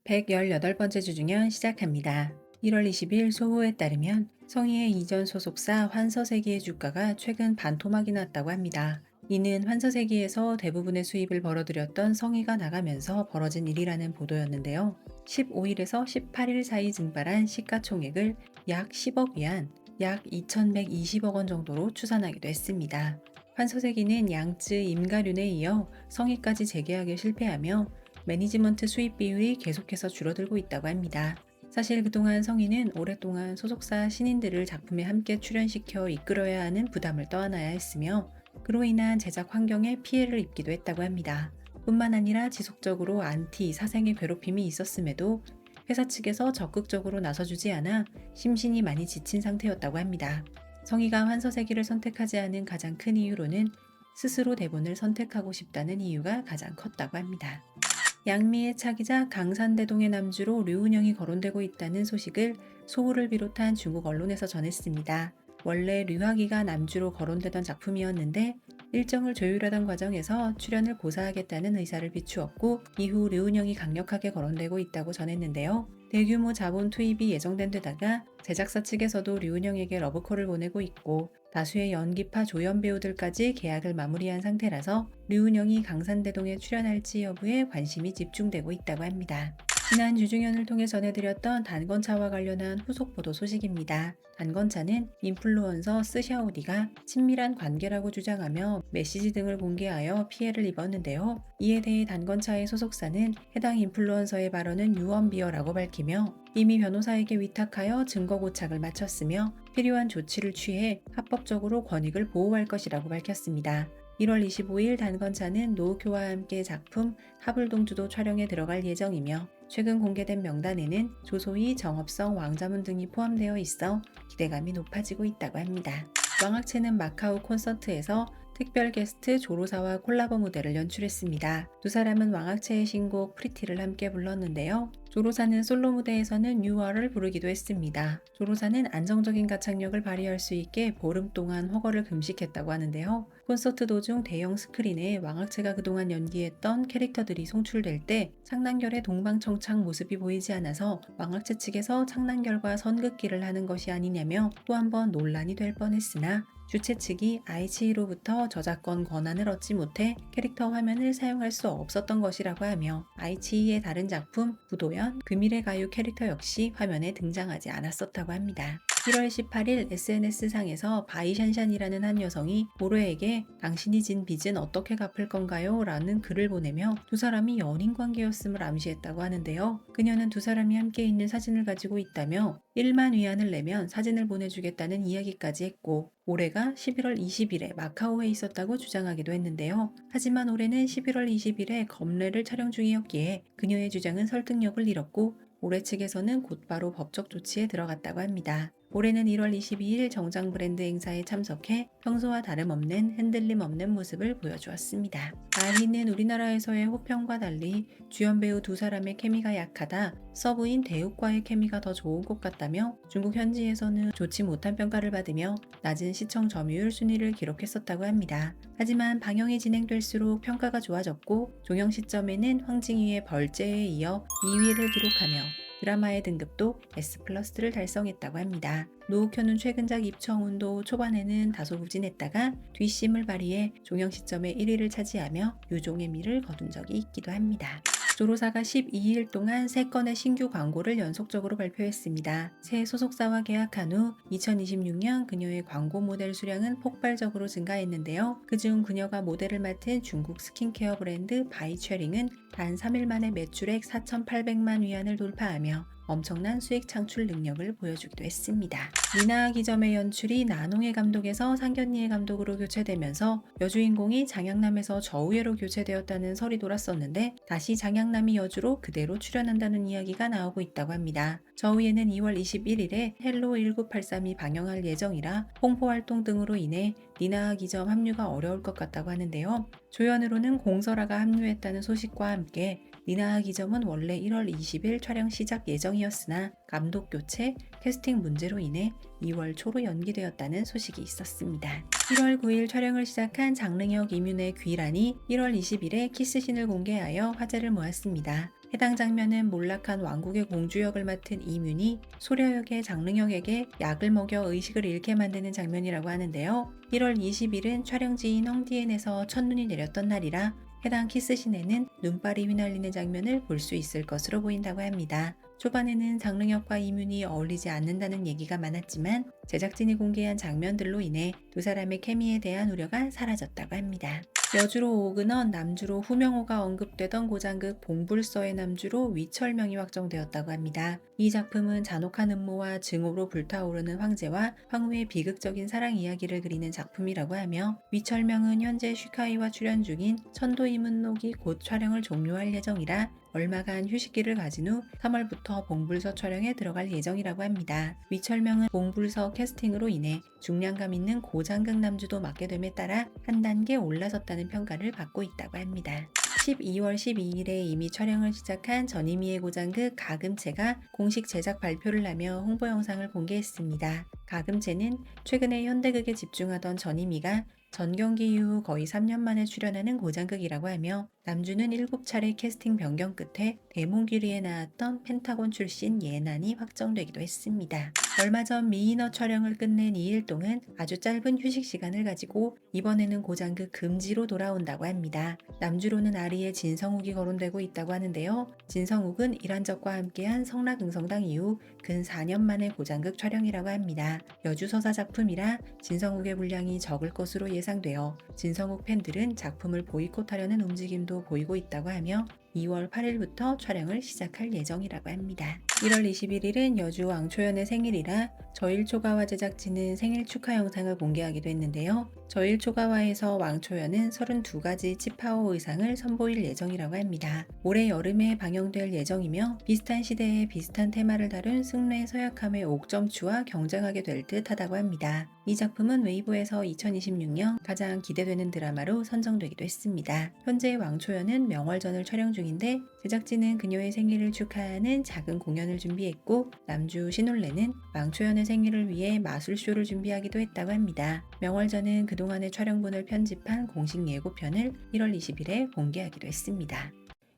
118번째 주중연 시작합니다. 1월 20일 소호에 따르면 성희의 이전 소속사 환서세기의 주가가 최근 반토막이 났다고 합니다. 이는 환서세기에서 대부분의 수입을 벌어들였던 성희가 나가면서 벌어진 일이라는 보도였는데요. 15일에서 18일 사이 증발한 시가총액을 약 10억 위안, 약 2,120억 원 정도로 추산하기도 했습니다. 환서세기는 양쯔 임가륜에 이어 성희까지 재계약에 실패하며 매니지먼트 수입 비율이 계속해서 줄어들고 있다고 합니다. 사실 그동안 성희는 오랫동안 소속사 신인들을 작품에 함께 출연시켜 이끌어야 하는 부담을 떠안아야 했으며 그로 인한 제작 환경에 피해를 입기도 했다고 합니다. 뿐만 아니라 지속적으로 안티, 사생의 괴롭힘이 있었음에도 회사 측에서 적극적으로 나서주지 않아 심신이 많이 지친 상태였다고 합니다. 성희가 환서세기를 선택하지 않은 가장 큰 이유로는 스스로 대본을 선택하고 싶다는 이유가 가장 컸다고 합니다. 양미의 차기자 강산대동의 남주로 류은영이 거론되고 있다는 소식을 소호를 비롯한 중국 언론에서 전했습니다. 원래 류하기가 남주로 거론되던 작품이었는데 일정을 조율하던 과정에서 출연을 고사하겠다는 의사를 비추었고 이후 류은영이 강력하게 거론되고 있다고 전했는데요. 대규모 자본 투입이 예정된 데다가 제작사 측에서도 류은영에게 러브콜을 보내고 있고 다수의 연기파 조연 배우들까지 계약을 마무리한 상태라서 류은영이 강산대동에 출연할지 여부에 관심이 집중되고 있다고 합니다. 지난 주중연을 통해 전해드렸던 단건차와 관련한 후속 보도 소식입니다. 단건차는 인플루언서 스샤오디가 친밀한 관계라고 주장하며 메시지 등을 공개하여 피해를 입었는데요. 이에 대해 단건차의 소속사는 해당 인플루언서의 발언은 유언비어라고 밝히며 이미 변호사에게 위탁하여 증거 고착을 마쳤으며 필요한 조치를 취해 합법적으로 권익을 보호할 것이라고 밝혔습니다. 1월 25일 단건차는 노우큐와 함께 작품 하불동주도 촬영에 들어갈 예정이며 최근 공개된 명단에는 조소희, 정업성, 왕자문 등이 포함되어 있어 기대감이 높아지고 있다고 합니다. 왕학체는 마카오 콘서트에서 특별 게스트 조로사와 콜라보 무대를 연출했습니다. 두 사람은 왕학체의 신곡 프리티를 함께 불렀는데요. 조로사는 솔로 무대에서는 뉴어를 부르기도 했습니다. 조로사는 안정적인 가창력을 발휘할 수 있게 보름 동안 허거를 금식했다고 하는데요. 콘서트 도중 대형 스크린에 왕학체가 그동안 연기했던 캐릭터들이 송출될 때 창난결의 동방청창 모습이 보이지 않아서 왕학체 측에서 창난결과 선긋기를 하는 것이 아니냐며 또 한 번 논란이 될 뻔했으나 주최 측이 아이치이로부터 저작권 권한을 얻지 못해 캐릭터 화면을 사용할 수 없었던 것이라고 하며 아이치이의 다른 작품 부도연, 금일의 가요 캐릭터 역시 화면에 등장하지 않았었다고 합니다. 1월 18일 SNS상에서 바이샨샨이라는 한 여성이 모르에게 당신이 진 빚은 어떻게 갚을 건가요? 라는 글을 보내며 두 사람이 연인 관계였음을 암시했다고 하는데요. 그녀는 두 사람이 함께 있는 사진을 가지고 있다며 1만 위안을 내면 사진을 보내주겠다는 이야기까지 했고 올해가 11월 20일에 마카오에 있었다고 주장하기도 했는데요. 하지만 올해는 11월 20일에 검례를 촬영 중이었기에 그녀의 주장은 설득력을 잃었고 올해 측에서는 곧바로 법적 조치에 들어갔다고 합니다. 올해는 1월 22일 정장 브랜드 행사에 참석해 평소와 다름없는 흔들림 없는 모습을 보여주었습니다. 아희는 우리나라에서의 호평과 달리 주연 배우 두 사람의 케미가 약하다, 서브인 대욱과의 케미가 더 좋은 것 같다며 중국 현지에서는 좋지 못한 평가를 받으며 낮은 시청 점유율 순위를 기록했었다고 합니다. 하지만 방영이 진행될수록 평가가 좋아졌고 종영 시점에는 황징이의 벌제에 이어 2위를 기록하며 드라마의 등급도 S+를 달성했다고 합니다. 노우켜는 최근작 입청운도 초반에는 다소 부진했다가 뒷심을 발휘해 종영 시점에 1위를 차지하며 유종의 미를 거둔 적이 있기도 합니다. 조로사가 12일 동안 3건의 신규 광고를 연속적으로 발표했습니다. 새 소속사와 계약한 후 2026년 그녀의 광고 모델 수량은 폭발적으로 증가했는데요. 그중 그녀가 모델을 맡은 중국 스킨케어 브랜드 바이체링은 단 3일 만에 매출액 4,800만 위안을 돌파하며 엄청난 수익 창출 능력을 보여주기도 했습니다. 미나 기점의 연출이 나농의 감독에서 상견니의 감독으로 교체되면서 여주인공이 장양남에서 저우예로 교체되었다는 설이 돌았었는데 다시 장양남이 여주로 그대로 출연한다는 이야기가 나오고 있다고 합니다. 저우예는 2월 21일에 헬로 1983이 방영할 예정이라 홍보 활동 등으로 인해 니나 기점 합류가 어려울 것 같다고 하는데요. 조연으로는 공설아가 합류했다는 소식과 함께 니나 기점은 원래 1월 20일 촬영 시작 예정이었으나 감독 교체, 캐스팅 문제로 인해 2월 초로 연기되었다는 소식이 있었습니다. 1월 9일 촬영을 시작한 장릉역 이윤의 귀란이 1월 20일에 키스신을 공개하여 화제를 모았습니다. 해당 장면은 몰락한 왕국의 공주 역을 맡은 이뮨이 소려 역의 장릉역에게 약을 먹여 의식을 잃게 만드는 장면이라고 하는데요. 1월 20일은 촬영지인 헝디엔에서 첫눈이 내렸던 날이라 해당 키스신에는 눈발이 휘날리는 장면을 볼 수 있을 것으로 보인다고 합니다. 초반에는 장릉역과 이뮨이 어울리지 않는다는 얘기가 많았지만 제작진이 공개한 장면들로 인해 두 사람의 케미에 대한 우려가 사라졌다고 합니다. 여주로 오근원, 남주로 후명호가 언급되던 고장극 봉불서의 남주로 위철명이 확정되었다고 합니다. 이 작품은 잔혹한 음모와 증오로 불타오르는 황제와 황후의 비극적인 사랑 이야기를 그리는 작품이라고 하며 위철명은 현재 슈카이와 출연 중인 천도이문록이 곧 촬영을 종료할 예정이라 얼마간 휴식기를 가진 후 3월부터 봉불서 촬영에 들어갈 예정이라고 합니다. 위철명은 봉불서 캐스팅으로 인해 중량감 있는 고장극 남주도 맡게 됨에 따라 한 단계 올라섰다는 평가를 받고 있다고 합니다. 12월 12일에 이미 촬영을 시작한 전이미의 고장극 가금체가 공식 제작 발표를 하며 홍보 영상을 공개했습니다. 가금체는 최근에 현대극에 집중하던 전이미가 전경기 이후 거의 3년 만에 출연하는 고장극이라고 하며 남주는 7차례 캐스팅 변경 끝에 대몽귀리에 나왔던 펜타곤 출신 예난이 확정되기도 했습니다. 얼마 전 미인어 촬영을 끝낸 이일동은 아주 짧은 휴식 시간을 가지고 이번에는 고장극 금지로 돌아온다고 합니다. 남주로는 아리의 진성욱이 거론되고 있다고 하는데요. 진성욱은 이란적과 함께한 성락응성당 이후 근 4년 만에 고장극 촬영이라고 합니다. 여주서사 작품이라 진성욱의 분량이 적을 것으로 예상되어 진성욱 팬들은 작품을 보이콧하려는 움직임도 보이고 있다고 하며 2월 8일부터 촬영을 시작할 예정이라고 합니다. 1월 21일은 여주 왕초연의 생일이라 저일초가와 제작진은 생일 축하 영상을 공개하기도 했는데요. 저일초가와에서 왕초연은 32가지 치파오 의상을 선보일 예정이라고 합니다. 올해 여름에 방영될 예정이며 비슷한 시대에 비슷한 테마를 다룬 승례 서약함의 옥점추와 경쟁하게 될 듯하다고 합니다. 이 작품은 웨이브에서 2026년 가장 기대되는 드라마로 선정되기도 했습니다. 현재 왕초연은 명월전을 촬영 중인데 제작진은 그녀의 생일을 축하하는 작은 공연을 준비했고 남주 신혼래는 왕초연의 생일을 위해 마술쇼를 준비하기도 했다고 합니다. 명월전은 그동안의 촬영분을 편집한 공식 예고편을 1월 20일에 공개하기로 했습니다.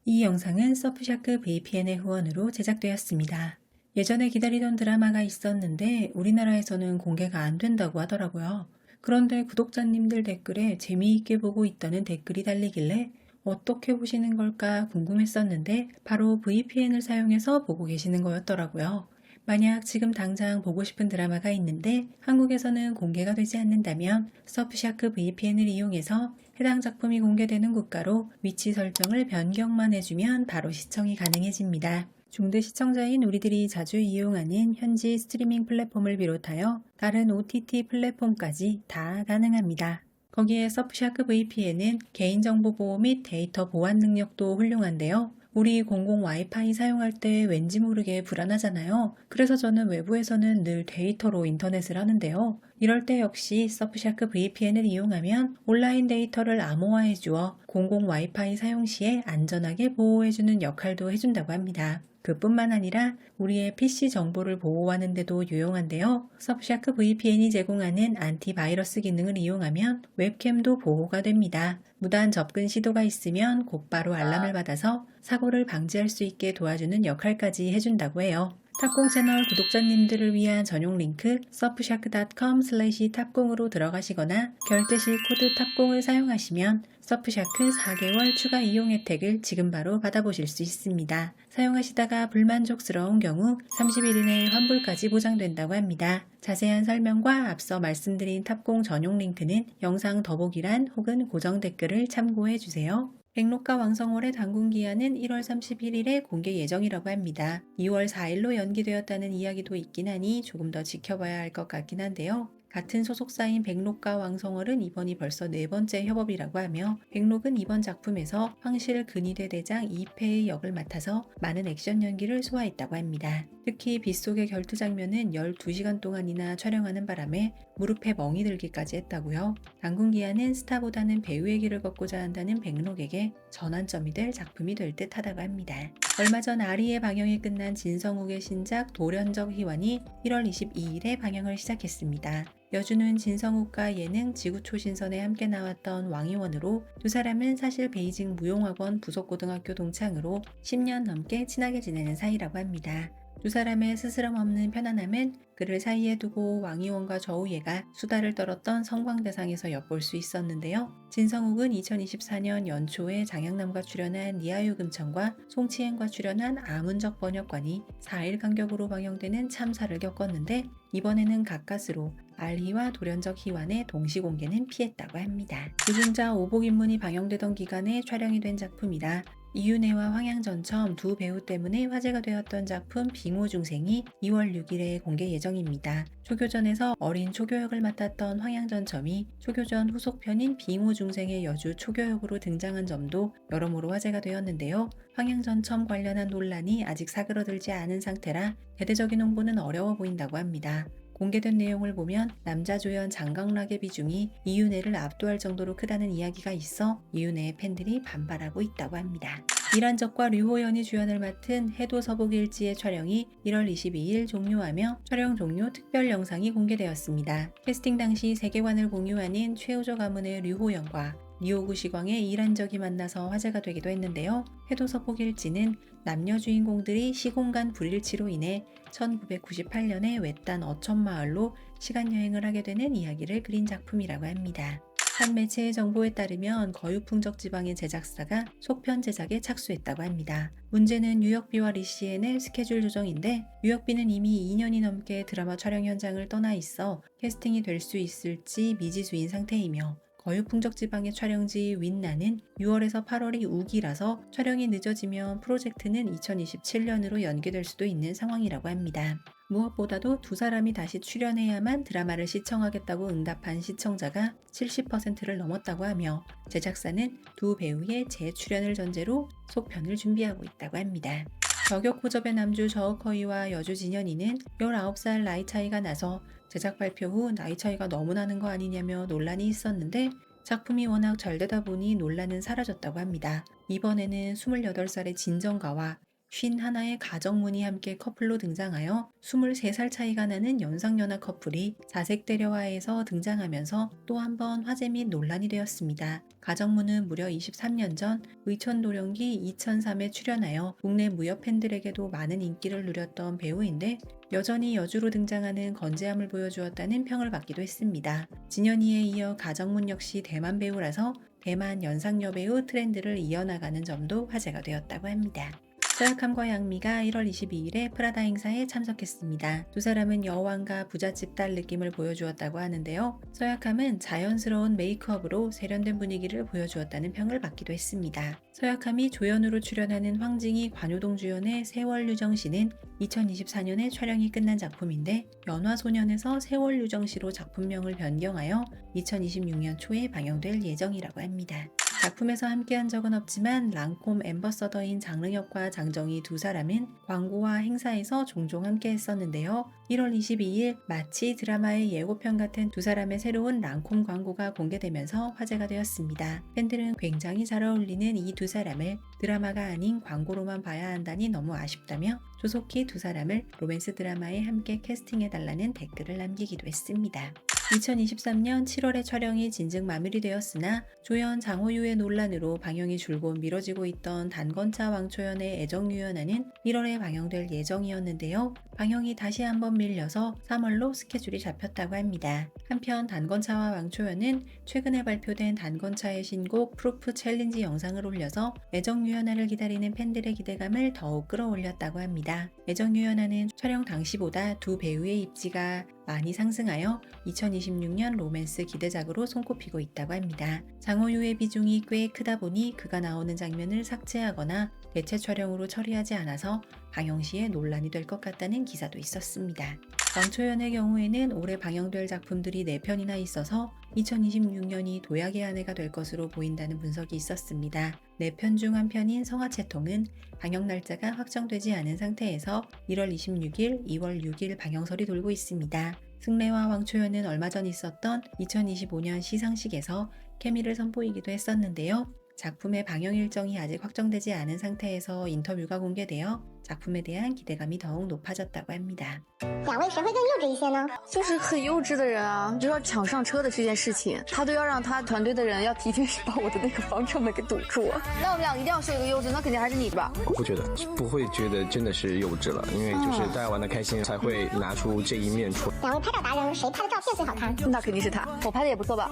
이 영상은 서프샤크 VPN의 후원으로 제작되었습니다. 예전에 기다리던 드라마가 있었는데 우리나라에서는 공개가 안 된다고 하더라고요. 그런데 구독자님들 댓글에 재미있게 보고 있다는 댓글이 달리길래 어떻게 보시는 걸까 궁금했었는데 바로 VPN을 사용해서 보고 계시는 거였더라고요. 만약 지금 당장 보고 싶은 드라마가 있는데 한국에서는 공개가 되지 않는다면 서프샤크 VPN을 이용해서 해당 작품이 공개되는 국가로 위치 설정을 변경만 해주면 바로 시청이 가능해집니다. 중대 시청자인 우리들이 자주 이용하는 현지 스트리밍 플랫폼을 비롯하여 다른 OTT 플랫폼까지 다 가능합니다. 거기에 서프샤크 VPN은 개인정보 보호 및 데이터 보안 능력도 훌륭한데요. 우리 공공 와이파이 사용할 때 왠지 모르게 불안하잖아요. 그래서 저는 외부에서는 늘 데이터로 인터넷을 하는데요. 이럴 때 역시 서프샤크 VPN을 이용하면 온라인 데이터를 암호화해 주어 공공 와이파이 사용 시에 안전하게 보호해주는 역할도 해준다고 합니다. 그뿐만 아니라 우리의 PC 정보를 보호하는 데도 유용한데요. 서프샤크 VPN이 제공하는 안티바이러스 기능을 이용하면 웹캠도 보호가 됩니다. 무단 접근 시도가 있으면 곧바로 알람을 받아서 사고를 방지할 수 있게 도와주는 역할까지 해준다고 해요. 탑공 채널 구독자님들을 위한 전용 링크 surfshark.com/탑공으로 들어가시거나 결제 시 코드 탑공을 사용하시면 서프샤크 4개월 추가 이용 혜택을 지금 바로 받아보실 수 있습니다. 사용하시다가 불만족스러운 경우 30일 이내에 환불까지 보장된다고 합니다. 자세한 설명과 앞서 말씀드린 탑공 전용 링크는 영상 더보기란 혹은 고정 댓글을 참고해주세요. 백록과 왕성월의 당군기한은 1월 31일에 공개 예정이라고 합니다. 2월 4일로 연기되었다는 이야기도 있긴 하니 조금 더 지켜봐야 할 것 같긴 한데요. 같은 소속사인 백록과 왕성월은 이번이 벌써 4번째 협업이라고 하며 백록은 이번 작품에서 황실 근위대 대장 이패의 역을 맡아서 많은 액션 연기를 소화했다고 합니다. 특히 빗속의 결투 장면은 12시간 동안이나 촬영하는 바람에 무릎에 멍이 들기까지 했다고요. 당군기한은 스타보다는 배우의 길을 걷고자 한다는 백록에게 전환점이 될 작품이 될 듯하다고 합니다. 얼마 전 아리의 방영이 끝난 진성욱의 신작 돌연적 희환이 1월 22일에 방영을 시작했습니다. 여주는 진성욱과 예능 지구초신선에 함께 나왔던 왕이원으로 두 사람은 사실 베이징 무용학원 부속고등학교 동창으로 10년 넘게 친하게 지내는 사이라고 합니다. 두 사람의 스스럼 없는 편안함은 그를 사이에 두고 왕이원과 저우예가 수다를 떨었던 성광대상에서 엿볼 수 있었는데요. 진성욱은 2024년 연초에 장양남과 출연한 니아유금천과 송치행과 출연한 아문적 번역관이 4일 간격으로 방영되는 참사를 겪었는데 이번에는 가까스로 알희와 돌연적 희완의 동시 공개는 피했다고 합니다. 유승자 오복인문이 방영되던 기간에 촬영이 된 작품이라 이윤혜와 황양전첨 두 배우 때문에 화제가 되었던 작품 빙호중생이 2월 6일에 공개 예정입니다. 초교전에서 어린 초교 역을 맡았던 황양전첨이 초교전 후속편인 빙호중생의 여주 초교 역으로 등장한 점도 여러모로 화제가 되었는데요. 황양전첨 관련한 논란이 아직 사그러들지 않은 상태라 대대적인 홍보는 어려워 보인다고 합니다. 공개된 내용을 보면 남자 조연 장강락의 비중이 이윤혜를 압도할 정도로 크다는 이야기가 있어 이윤혜의 팬들이 반발하고 있다고 합니다. 이란적과 류호연이 주연을 맡은 해도서북일지의 촬영이 1월 22일 종료하며 촬영 종료 특별 영상이 공개되었습니다. 캐스팅 당시 세계관을 공유하는 최우조 가문의 류호연과 니오구 시광의 이란적이 만나서 화제가 되기도 했는데요. 해도서북일지는 남녀 주인공들이 시공간 불일치로 인해 1998년에 외딴 어촌마을로 시간여행을 하게 되는 이야기를 그린 작품이라고 합니다. 한 매체의 정보에 따르면 거유풍적 지방의 제작사가 속편 제작에 착수했다고 합니다. 문제는 뉴욕비와 리시엔의 스케줄 조정인데 뉴욕비는 이미 2년이 넘게 드라마 촬영 현장을 떠나 있어 캐스팅이 될 수 있을지 미지수인 상태이며 거유풍적 지방의 촬영지 윈나는 6월에서 8월이 우기라서 촬영이 늦어지면 프로젝트는 2027년으로 연기될 수도 있는 상황이라고 합니다. 무엇보다도 두 사람이 다시 출연해야만 드라마를 시청하겠다고 응답한 시청자가 70%를 넘었다고 하며 제작사는 두 배우의 재출연을 전제로 속편을 준비하고 있다고 합니다. 저격 호접의 남주 저우커이와 여주 진현이는 19살 나이 차이가 나서 제작 발표 후 나이 차이가 너무 나는 거 아니냐며 논란이 있었는데 작품이 워낙 잘 되다 보니 논란은 사라졌다고 합니다. 이번에는 28살의 진정가와 51의 가정문이 함께 커플로 등장하여 23살 차이가 나는 연상연하 커플이 자색대려화에서 등장하면서 또 한 번 화제 및 논란이 되었습니다. 가정문은 무려 23년 전 의천도령기 2003에 출연하여 국내 무협 팬들에게도 많은 인기를 누렸던 배우인데 여전히 여주로 등장하는 건재함을 보여주었다는 평을 받기도 했습니다. 진현이에 이어 가정문 역시 대만 배우라서 대만 연상 여배우 트렌드를 이어나가는 점도 화제가 되었다고 합니다. 서약함과 양미가 1월 22일에 프라다 행사에 참석했습니다. 두 사람은 여왕과 부잣집 딸 느낌을 보여주었다고 하는데요. 서약함은 자연스러운 메이크업으로 세련된 분위기를 보여주었다는 평을 받기도 했습니다. 서약함이 조연으로 출연하는 황징이 관우동 주연의 세월유정시는 2024년에 촬영이 끝난 작품인데 연화소년에서 세월유정시로 작품명을 변경하여 2026년 초에 방영될 예정이라고 합니다. 작품에서 함께한 적은 없지만 랑콤 앰버서더인 장릉혁과 장정희 두 사람은 광고와 행사에서 종종 함께 했었는데요. 1월 22일 마치 드라마의 예고편 같은 두 사람의 새로운 랑콤 광고가 공개되면서 화제가 되었습니다. 팬들은 굉장히 잘 어울리는 이 두 사람을 드라마가 아닌 광고로만 봐야 한다니 너무 아쉽다며 조속히 두 사람을 로맨스 드라마에 함께 캐스팅해달라는 댓글을 남기기도 했습니다. 2023년 7월에 촬영이 진즉 마무리되었으나 조연 장호유의 논란으로 방영이 줄곧 미뤄지고 있던 단건차 왕초연의 애정유연아는 1월에 방영될 예정이었는데요. 방영이 다시 한번 밀려서 3월로 스케줄이 잡혔다고 합니다. 한편 단건차와 왕초연은 최근에 발표된 단건차의 신곡 프루프 챌린지 영상을 올려서 애정유연아를 기다리는 팬들의 기대감을 더욱 끌어올렸다고 합니다. 애정유연아는 촬영 당시보다 두 배우의 입지가 많이 상승하여 2026년 로맨스 기대작으로 손꼽히고 있다고 합니다. 장호유의 비중이 꽤 크다 보니 그가 나오는 장면을 삭제하거나 대체 촬영으로 처리하지 않아서 방영 시에 논란이 될 것 같다는 기사도 있었습니다. 왕초연의 경우에는 올해 방영될 작품들이 4편이나 있어서 2026년이 도약의 한 해가 될 것으로 보인다는 분석이 있었습니다. 4편 중 한 편인 성화채통은 방영 날짜가 확정되지 않은 상태에서 1월 26일, 2월 6일 방영설이 돌고 있습니다. 승래와 왕초연은 얼마 전 있었던 2025년 시상식에서 케미를 선보이기도 했었는데요. 작품의 방영 일정이 아직 확정되지 않은 상태에서 인터뷰가 공개되어 작품에 대한 기대감이 더욱 높아졌다고 합니다. 两位谁会更幼稚一些呢？就是很幼稚的人啊，就要抢上车的这件事情，他都要让他团队的人要提前把我的那个房车门给堵住。那我们俩一定要说一个幼稚，那肯定还是你吧？我不觉得，不会觉得真的是幼稚了，因为就是大家玩的开心，才会拿出这一面出来。两位拍照达人，谁拍的照片最好看？那肯定是他，我拍的也不错吧？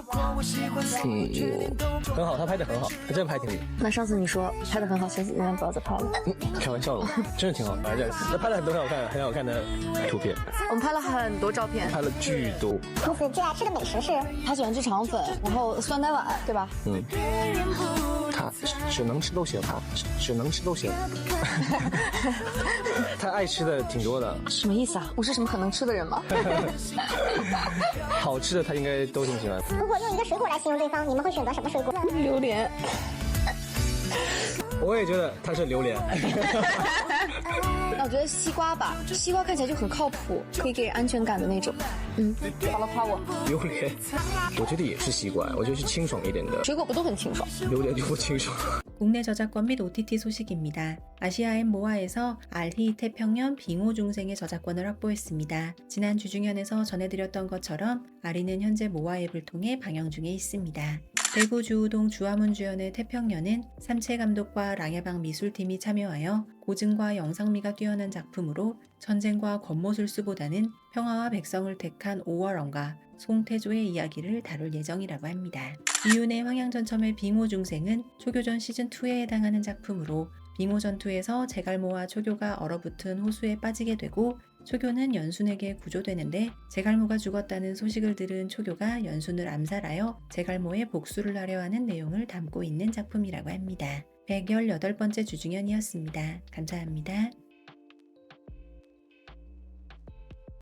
很好，他拍的很好，他真的拍挺厉害。那上次你说拍的很好，下次人家不要再拍了。开玩笑了，真的挺好，反正他拍了很多很好看的图片，我们拍了很多照片，拍了巨多。彼此最爱吃的美食是？他喜欢吃肠粉，然后酸奶碗，对吧？他只能吃都行，只能吃都行。他爱吃的挺多的。什么意思啊？我是什么很能吃的人吗？好吃的他应该都挺喜欢。如果用一个水果来形容对方，你们会选择什么水果？榴莲。我也觉得他是榴莲。那我觉得西瓜吧，西瓜看起来就很靠谱，可以给人安全感的那种。好了，夸我。榴莲，我觉得也是西瓜，我觉得是清爽一点的。水果不都很清爽？榴莲就不清爽。 국내 저작권 및 OTT 소식입니다. 아시아엔 모아에서 알희 태평연 빙오 중생의 저작권을 확보했습니다. 지난 주중연에서 전해드렸던 것처럼 알희는 현재 모아 앱을 통해 방영 중에 있습니다. 대구 주우동 주화문 주연의 태평연은 삼채 감독과 랑야방 미술팀이 참여하여 고증과 영상미가 뛰어난 작품으로 전쟁과 권모술수보다는 평화와 백성을 택한 오월원과 송태조의 이야기를 다룰 예정이라고 합니다. 이윤의 황양전첨의 빙오 중생은 초교전 시즌2에 해당하는 작품으로 빙오 전투에서 제갈모와 초교가 얼어붙은 호수에 빠지게 되고 초교는 연순에게 구조되는데 제갈모가 죽었다는 소식을 들은 초교가 연순을 암살하여 제갈모의 복수를 하려 하는 내용을 담고 있는 작품이라고 합니다. 118번째 주중연이었습니다. 감사합니다.